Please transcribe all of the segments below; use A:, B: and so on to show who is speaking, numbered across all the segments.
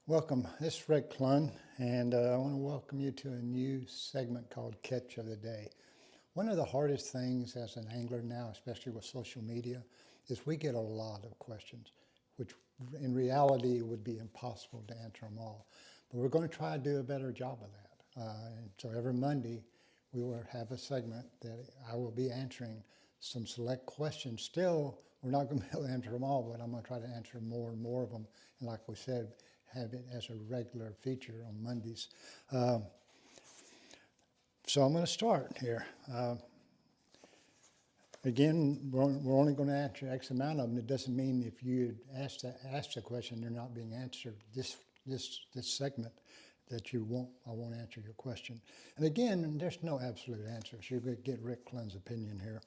A: Welcome. This is Rick Clunn, and I want to welcome you to a new segment called Catch of the Day. One of the hardest things as an angler now, especially with social media, is we get a lot of questions, which in reality would be impossible to answer them all. But we're going to try to do a better job of that. And so every Monday, we will have a segment that I will be answering some select questions. Still, we're not going to be able to answer them all, but I'm going to try to answer more and more of them. And like we said, have it as a regular feature on Mondays. So I'm going to start here. Again, we're only going to answer X amount of them. It doesn't mean if you ask the question, they're not being answered. This segment that I won't answer your question. And again, there's no absolute answers. You're going to get Rick Clunn's opinion here.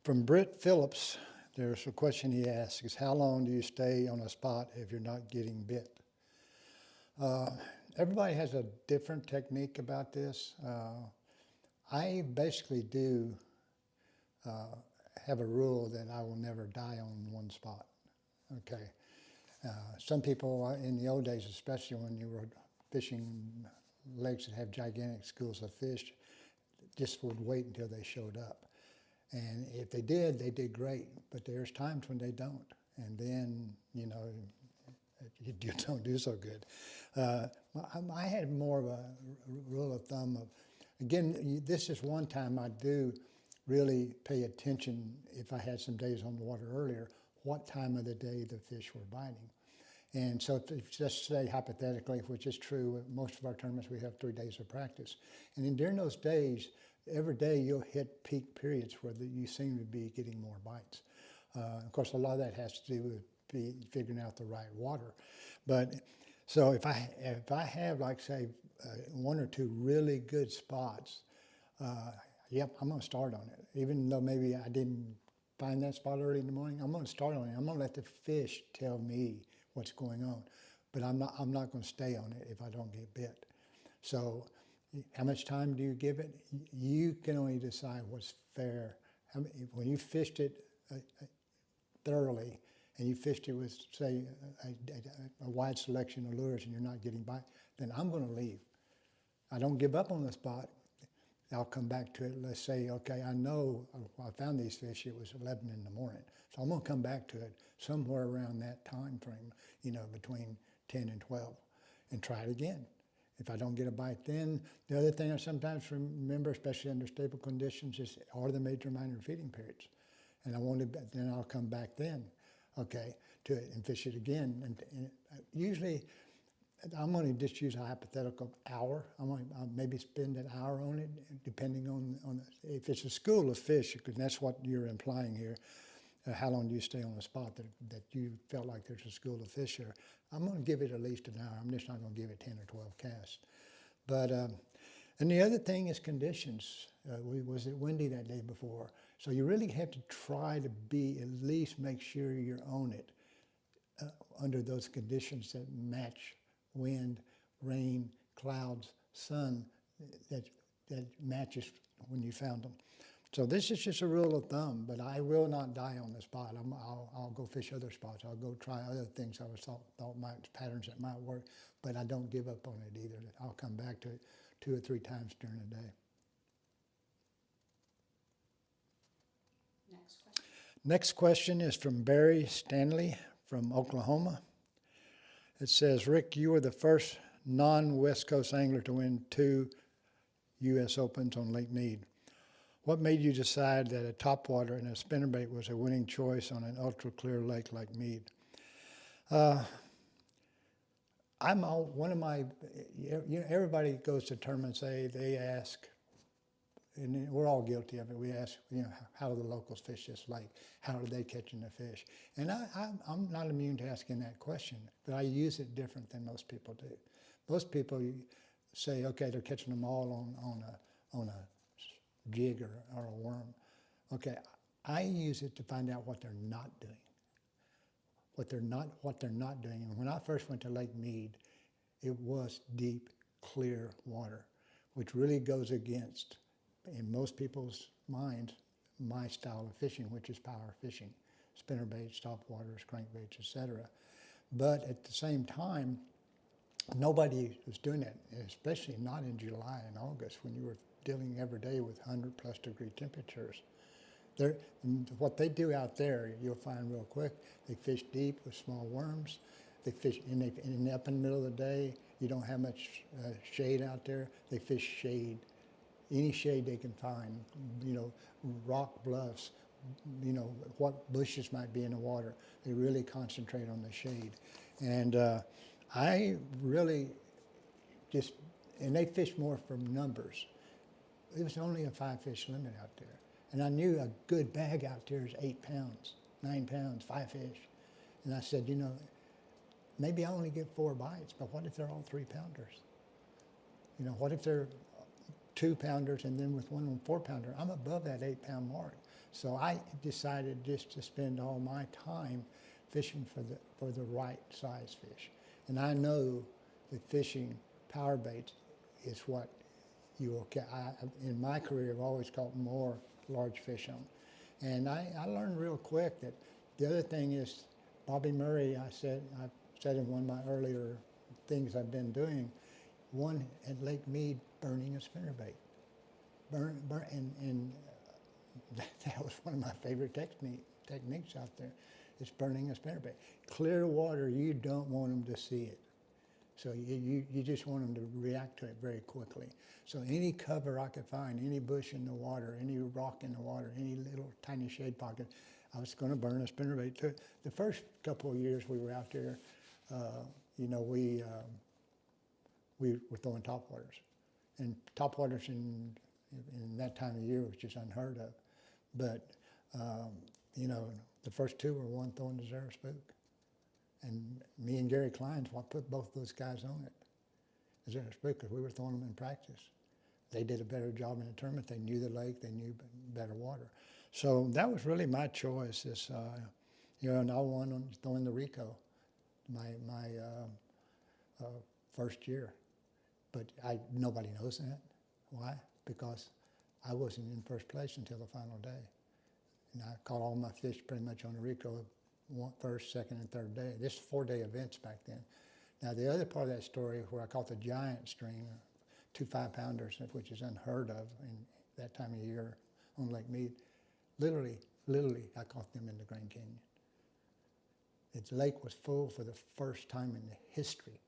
A: From Britt Phillips, there's a question he asks, is how long do you stay on a spot if you're not getting bit? Everybody has a different technique about this. I basically do have a rule that I will never die on one spot. Okay. Some people in the old days, especially when you were fishing lakes that have gigantic schools of fish, just would wait until they showed up. And if they did great. But there's times when they don't. And then, you don't do so good. I had more of a rule of thumb of, again, this is one time I do really pay attention, if I had some days on the water earlier, what time of the day the fish were biting. And so if just say hypothetically, which is true, most of our tournaments we have 3 days of practice. And then during those days, every day you'll hit peak periods where you seem to be getting more bites. Of course, a lot of that has to do with figuring out the right water. But so if I have, like, say, 1 or 2 really good spots, yep, I'm going to start on it. Even though maybe I didn't find that spot early in the morning, I'm going to start on it. I'm going to let the fish tell me what's going on. But I'm not going to stay on it if I don't get bit. So how much time do you give it? You can only decide what's fair. When you fished it thoroughly, and you fished it with, say, a wide selection of lures and you're not getting bite, then I'm going to leave. I don't give up on the spot. I'll come back to it. Let's say, okay, I know I found these fish, it was 11 in the morning. So I'm going to come back to it somewhere around that time frame, between 10 and 12, and try it again. If I don't get a bite then, the other thing I sometimes remember, especially under stable conditions, is are the major minor feeding periods. And then I'll come back then. Okay, to it and fish it again. And usually, I'm going to just use a hypothetical hour. I'll maybe spend an hour on it, depending on if it's a school of fish, because that's what you're implying here. How long do you stay on the spot that you felt like there's a school of fish here? I'm going to give it at least an hour. I'm just not going to give it 10 or 12 casts. But and the other thing is conditions. Was it windy that day before? So you really have to try to at least make sure you're on it under those conditions that match wind, rain, clouds, sun, that matches when you found them. So this is just a rule of thumb, but I will not die on the spot. I'll go fish other spots. I'll go try other things I thought patterns that might work, but I don't give up on it either. I'll come back to it 2 or 3 times during the day. Next question is from Barry Stanley from Oklahoma. It says, Rick, you were the first non-West Coast angler to win 2 U.S. Opens on Lake Mead. What made you decide that a topwater and a spinnerbait was a winning choice on an ultra-clear lake like Mead? Everybody goes to tournaments, they ask, and we're all guilty of it. We ask, how do the locals fish this lake? How are they catching the fish? And I'm not immune to asking that question, but I use it different than most people do. Most people say, okay, they're catching them all on a jig or a worm. Okay, I use it to find out what they're not doing. What they're not doing. And when I first went to Lake Mead, it was deep, clear water, which really goes against, in most people's minds, my style of fishing, which is power fishing, spinnerbaits, topwaters, crankbaits, etc. But at the same time, Nobody was doing that, especially not in July and August when you were dealing every day with 100+ degree temperatures. They're, what they do out there, you'll find real quick, they fish deep with small worms. They fish, and up in the middle of the day, you don't have much shade out there. They fish shade, any shade they can find, you know, rock bluffs, you know, what bushes might be in the water. They really concentrate on the shade. And I really just, and they fish more from numbers. It was only a 5-fish limit out there. And I knew a good bag out there is 8 pounds, 9 pounds, 5 fish. And I said, you know, maybe I only get 4 bites, but what if they're all 3-pounders? You know, what if they're 2-pounders and then with one on 4-pounder? I'm above that 8-pound mark. So I decided just to spend all my time fishing for the right size fish. And I know that fishing power baits is what you will catch. In my career, I've always caught more large fish on. And I learned real quick that the other thing is, Bobby Murray, I said in one of my earlier things I've been doing, one at Lake Mead, burning a spinnerbait. And that was one of my favorite techniques out there, is burning a spinnerbait. Clear water, you don't want them to see it. So you just want them to react to it very quickly. So any cover I could find, any bush in the water, any rock in the water, any little tiny shade pocket, I was going to burn a spinnerbait to it. The first couple of years we were out there, you know, we were throwing topwaters. And topwaters in that time of year was just unheard of. But, you know, the first two were one throwing the Zara spook. And me and Gary Klein's what put both those guys on it. The Zara spook, because we were throwing them in practice. They did a better job in the tournament. They knew the lake. They knew better water. So that was really my choice. Is, you know, and I won on throwing the Rico, my first year. But nobody knows that. Why? Because I wasn't in first place until the final day. And I caught all my fish pretty much on the Rico first, second, and third day. This is 4-day events back then. Now the other part of that story where I caught the giant string, 2 5-pounders, which is unheard of in that time of year on Lake Mead, literally, I caught them in the Grand Canyon. The lake was full for the first time in the history.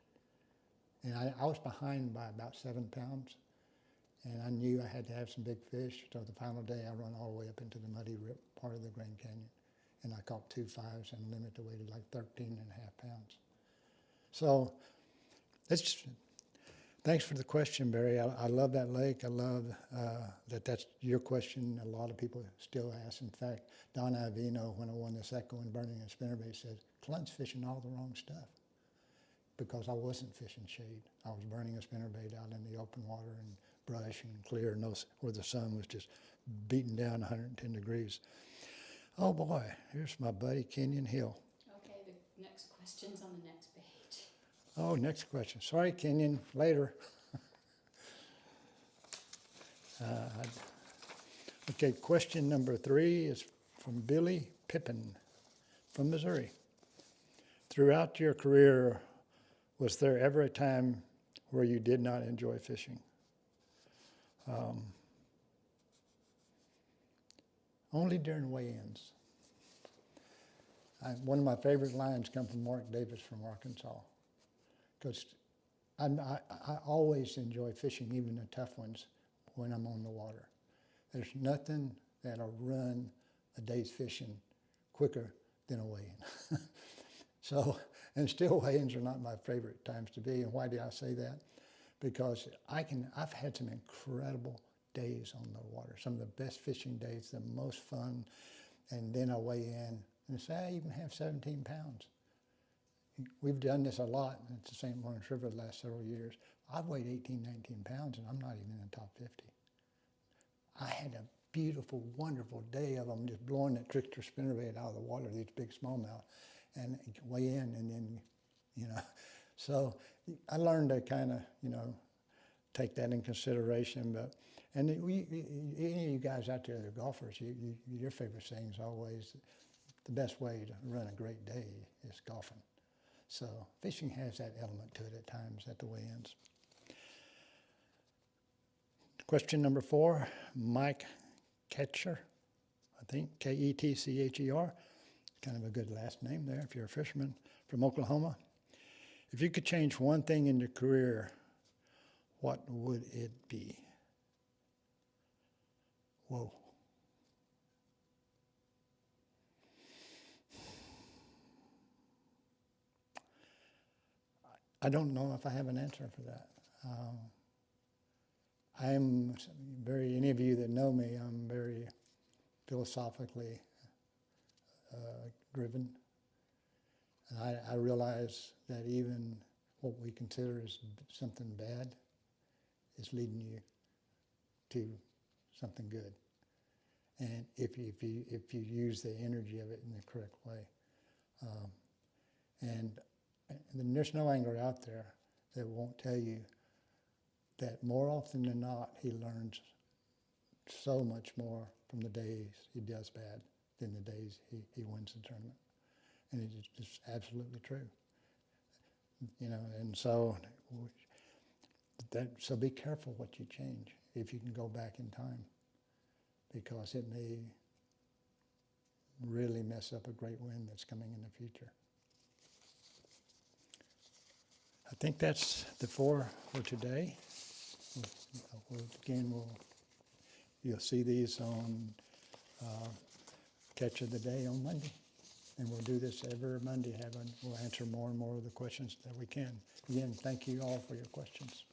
A: And I was behind by about 7 pounds. And I knew I had to have some big fish. So the final day, I run all the way up into the muddy rip part of the Grand Canyon. And I caught 2 5s and limit the weight of like 13.5 pounds. So thanks for the question, Barry. I love that lake. I love that's your question. A lot of people still ask. In fact, Don Ivino, when I won this Echo and burning a spinnerbait, said, Clunn's fishing all the wrong stuff. Because I wasn't fishing shade. I was burning a spinnerbait out in the open water and brush and clear, and where the sun was just beating down 110 degrees. Oh boy, here's my buddy Kenyon Hill.
B: Okay, the next question's on the next page.
A: Oh, next question. Sorry, Kenyon, later. Okay, question number 3 is from Billy Pippin from Missouri. Throughout your career, was there ever a time where you did not enjoy fishing? Only during weigh-ins. One of my favorite lines come from Mark Davis from Arkansas, because I always enjoy fishing, even the tough ones, when I'm on the water. There's nothing that'll run a day's fishing quicker than a weigh-in. So, and still weigh-ins are not my favorite times to be. And why do I say that? Because I've had some incredible days on the water, some of the best fishing days, the most fun, and then I weigh in and say I even have 17 pounds. We've done this a lot at the St. Lawrence River the last several years. I've weighed 18, 19 pounds, and I'm not even in the top 50. I had a beautiful, wonderful day of them just blowing that trickster spinnerbait out of the water, these big smallmouth, and weigh in, and then, you know. So I learned to kind of, you know, take that in consideration. But and any of you guys out there that are golfers, your favorite saying is always the best way to run a great day is golfing. So fishing has that element to it at times at the weigh-ins. Question number 4, Miike Ketcher, I think, Ketcher. Kind of a good last name there if you're a fisherman, from Oklahoma. If you could change one thing in your career, what would it be? Whoa. I don't know if I have an answer for that. Any of you that know me, I'm very philosophically driven. And I realize that even what we consider as something bad is leading you to something good. And if you use the energy of it in the correct way. And there's no angler out there that won't tell you that more often than not, he learns so much more from the days he does bad than the days he wins the tournament. And it's just absolutely true. You know, and so be careful what you change if you can go back in time, because it may really mess up a great win that's coming in the future. I think that's the 4 for today. You'll see these on Catch of the Day on Monday. And we'll do this every Monday. We'll answer more and more of the questions that we can. Again, thank you all for your questions.